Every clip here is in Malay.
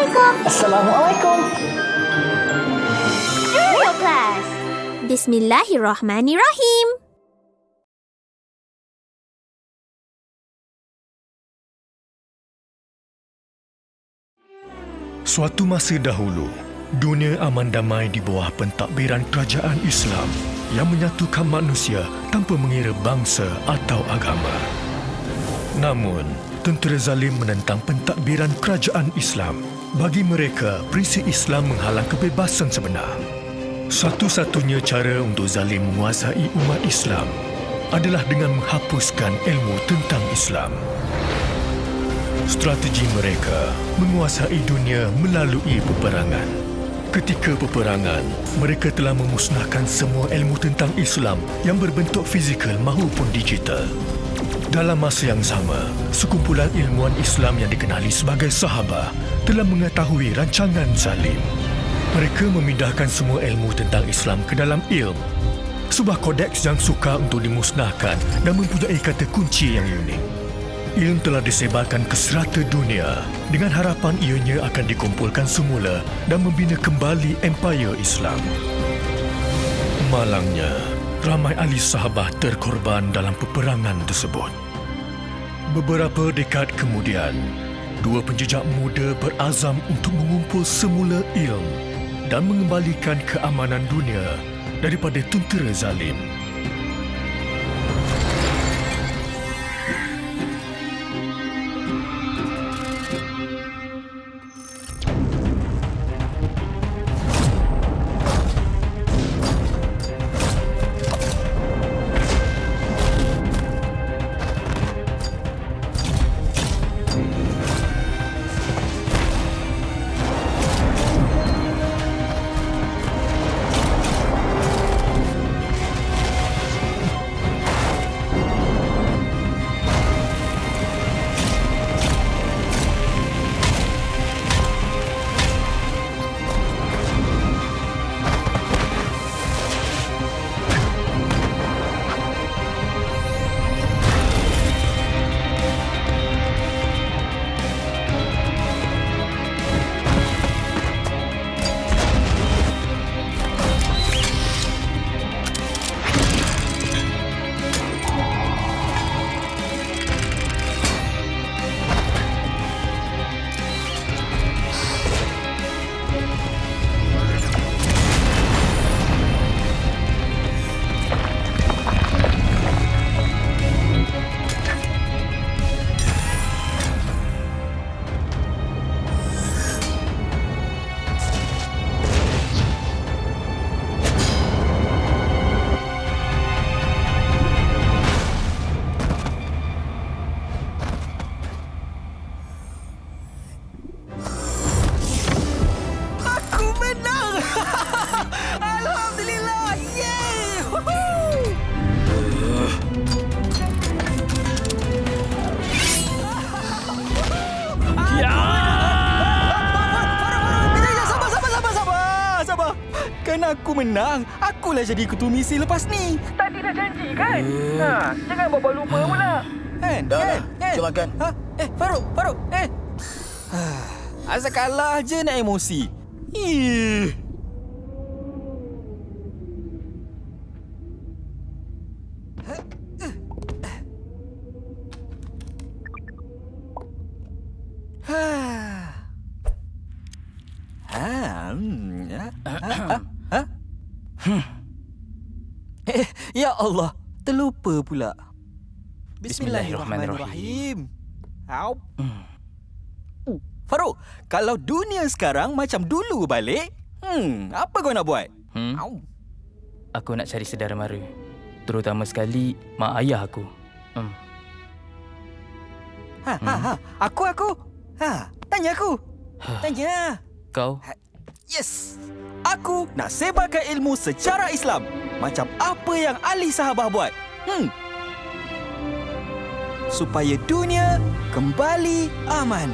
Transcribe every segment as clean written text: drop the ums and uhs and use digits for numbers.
Assalamualaikum. Hello class. Bismillahirrahmanirrahim. Suatu masa dahulu, dunia aman damai di bawah pentadbiran kerajaan Islam yang menyatukan manusia tanpa mengira bangsa atau agama. Namun, tentera zalim menentang pentadbiran kerajaan Islam. Bagi mereka, prinsip Islam menghalang kebebasan sebenar. Satu-satunya cara untuk zalim menguasai umat Islam adalah dengan menghapuskan ilmu tentang Islam. Strategi mereka menguasai dunia melalui peperangan. Ketika peperangan, mereka telah memusnahkan semua ilmu tentang Islam yang berbentuk fizikal maupun digital. Dalam masa yang sama, sekumpulan ilmuwan Islam yang dikenali sebagai sahabah telah mengetahui rancangan zalim. Mereka memindahkan semua ilmu tentang Islam ke dalam ilm, sebuah kodeks yang sukar untuk dimusnahkan dan mempunyai kata kunci yang unik. Ilm telah disebarkan ke serata dunia dengan harapan ianya akan dikumpulkan semula dan membina kembali empayar Islam. Malangnya, ramai ahli sahabah terkorban dalam peperangan tersebut. Beberapa dekad kemudian, dua penjejak muda berazam untuk mengumpul semula ilmu dan mengembalikan keamanan dunia daripada tentera zalim. Aku menang. Akulah jadi ketua misi lepas ni. Tadi dah janji kan? Jangan bawa lupa pula. Dah. Jom makan. Faruk. Asal kalah je nak emosi. Ih. Ya Allah, terlupa pula. Bismillahirrahmanirrahim. Au. Faruk, kalau dunia sekarang macam dulu balik, apa kau nak buat? Au. Aku nak cari saudara mara. Terutama sekali mak ayah aku. Aku. Tanya aku. Tanya. Kau? Yes. Aku nak sebarkan ilmu secara Islam. Macam apa yang ahli sahabah buat. Supaya dunia kembali aman.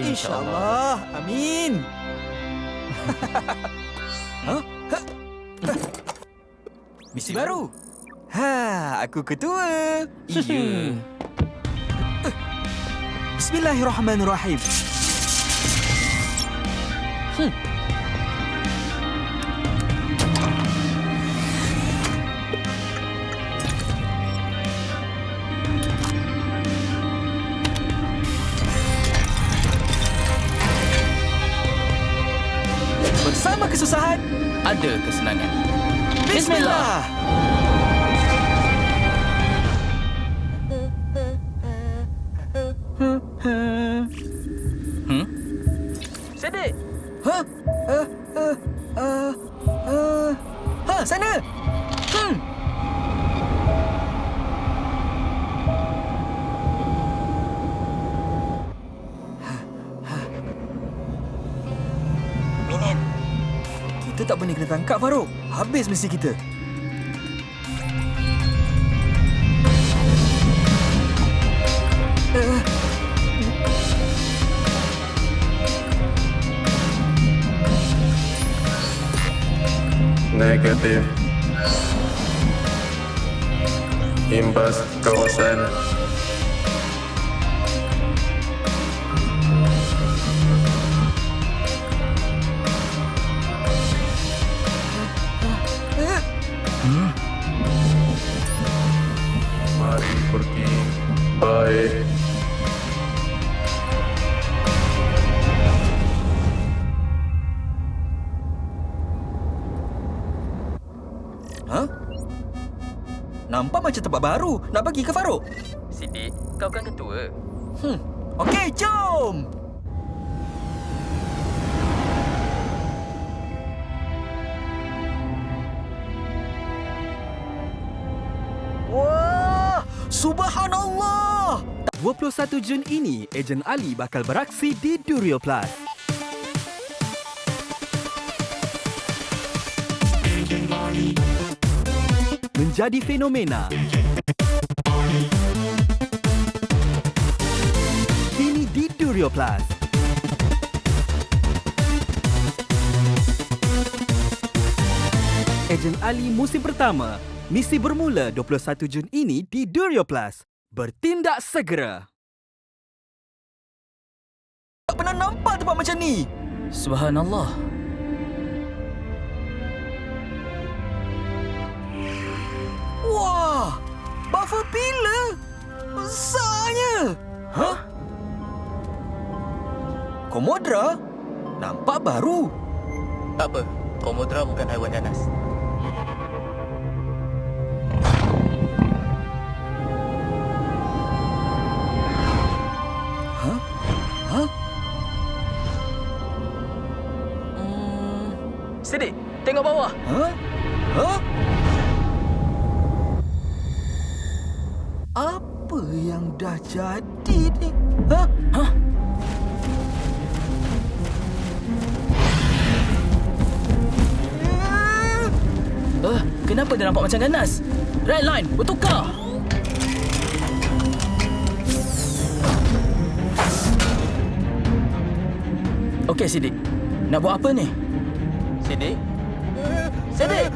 InsyaAllah. Amin. Misi baru. Aku ketua. Iya. Bismillahirrahmanirrahim. Bersama kesusahan, Ada kesenangan. Bismillah. Sedik. Ha? Sana. Minit. Kita tak boleh kena tangkap, Farouk. Habis misi kita. Negatif. Imbas kawasan. Mari pergi. Baik. Ha? Nampak macam tempat baru. Nak pergi ke Farouk? Sidik, kau kan ketua. Okey, jom! Wah! Subhanallah! 21 Jun ini, Ejen Ali bakal beraksi di Durio Plus. Menjadi fenomena. Kini di Durio Plus. Ejen Ali musim pertama. Misi bermula 21 Jun ini di Durio Plus. Bertindak segera. Tak pernah nampak tempat macam ni. Subhanallah. Wah! Buffer pillar! Besarnya! Hah? Komodra? Nampak baru. Tak apa, Komodra bukan haiwan ganas. Hah? Hah? Sidik, tengok bawah. Hah? Hah? Apa yang dah jadi ni? Hah? Hah? Kenapa dia nampak macam ganas? Red line, bertukar. Okey, Sidik. Nak buat apa ni? Sidik? Sidik!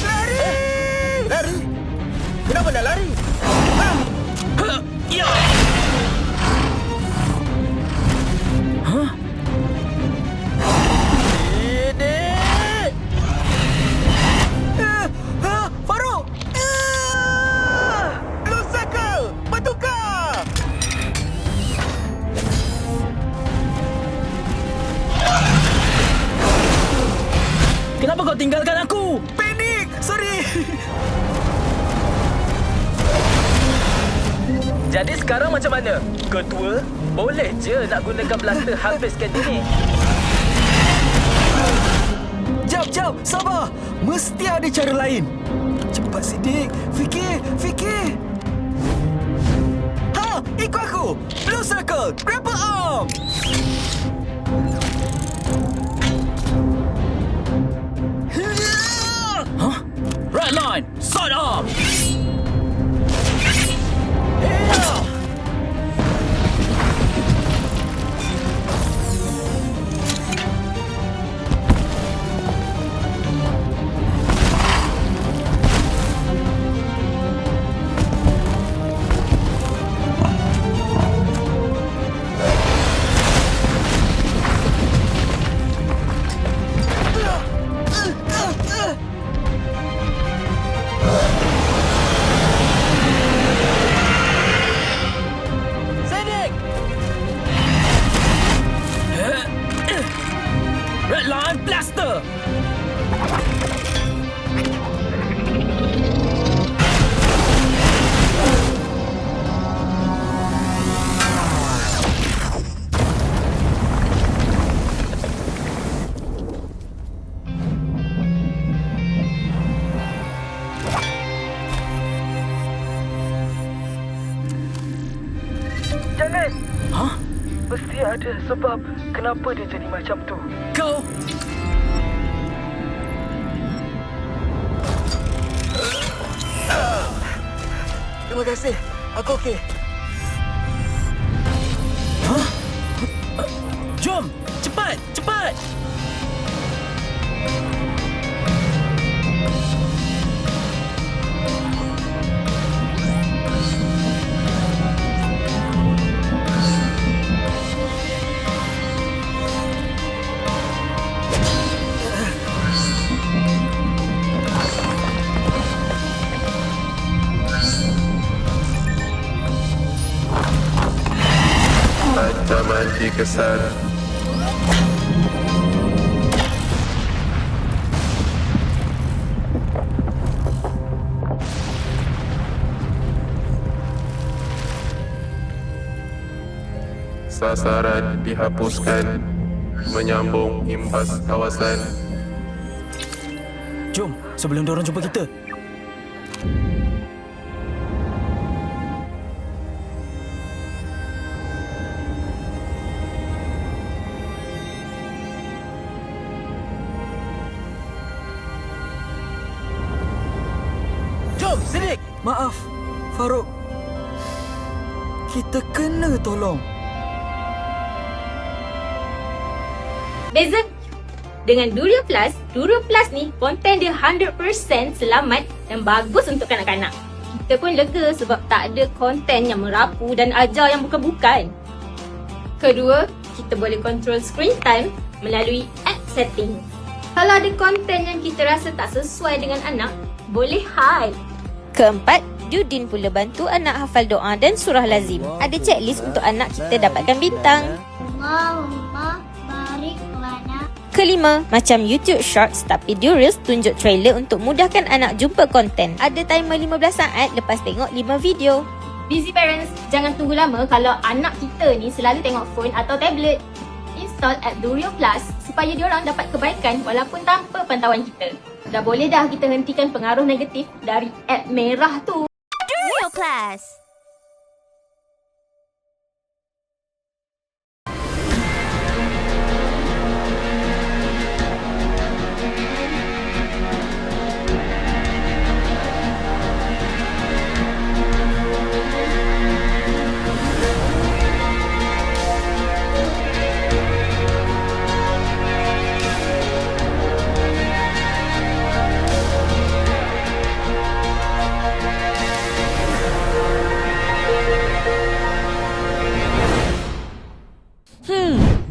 Lari! Lari? Kenapa nak lari? Ya! Hah? Sidik! Farouk! Blue circle! Bertukar! Kenapa kau tinggalkan aku? Panik! Sorry! Jadi sekarang macam mana? Ketua, boleh je nak gunakan blaster habiskan diri. Jap, sabar! Mesti ada cara lain. Cepat Siddiq, fikir. Ha, ikut aku! Blue circle, grapple arm! Hah? Red line, side arm. Mesti ada sebab kenapa dia jadi macam tu. Kau... Terima kasih. Aku okey. Jom! Cepat! Cepat! Ancaman dikesan. Sasaran dihapuskan. Menyambung imbas kawasan. Jom, sebelum diorang jumpa kita. Jom, Siddiq. Maaf, Farouk. Kita kena tolong. Beza dengan Durio Plus ni konten dia 100% selamat dan bagus untuk kanak-kanak. Kita pun lega sebab tak ada konten yang merapu dan ajar yang bukan-bukan. Kedua, kita boleh control screen time melalui app setting. Kalau ada konten yang kita rasa tak sesuai dengan anak, boleh hide. Keempat, Judin pula bantu anak hafal doa dan surah lazim. Ada checklist untuk anak kita dapatkan bintang. Allahumma barik lana. Kelima, macam YouTube Shorts tapi Reels tunjuk trailer untuk mudahkan anak jumpa konten. Ada timer 15 saat lepas tengok 5 video. Busy parents, jangan tunggu lama kalau anak kita ni selalu tengok phone atau tablet. Install app Durio Plus supaya diorang dapat kebaikan walaupun tanpa pantauan kita. Dah boleh dah kita hentikan pengaruh negatif dari app merah tu. Durio Plus.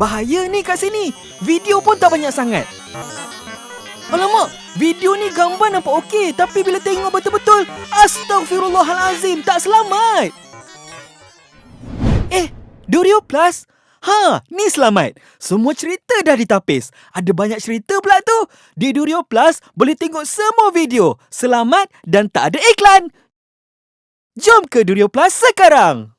Bahaya ni kat sini. Video pun tak banyak sangat. Alamak, video ni gambar nampak okey, tapi bila tengok betul-betul, astaghfirullahalazim, tak selamat. Durio Plus? Ni selamat. Semua cerita dah ditapis. Ada banyak cerita pula tu. Di Durio Plus boleh tengok semua video. Selamat dan tak ada iklan. Jom ke Durio Plus sekarang.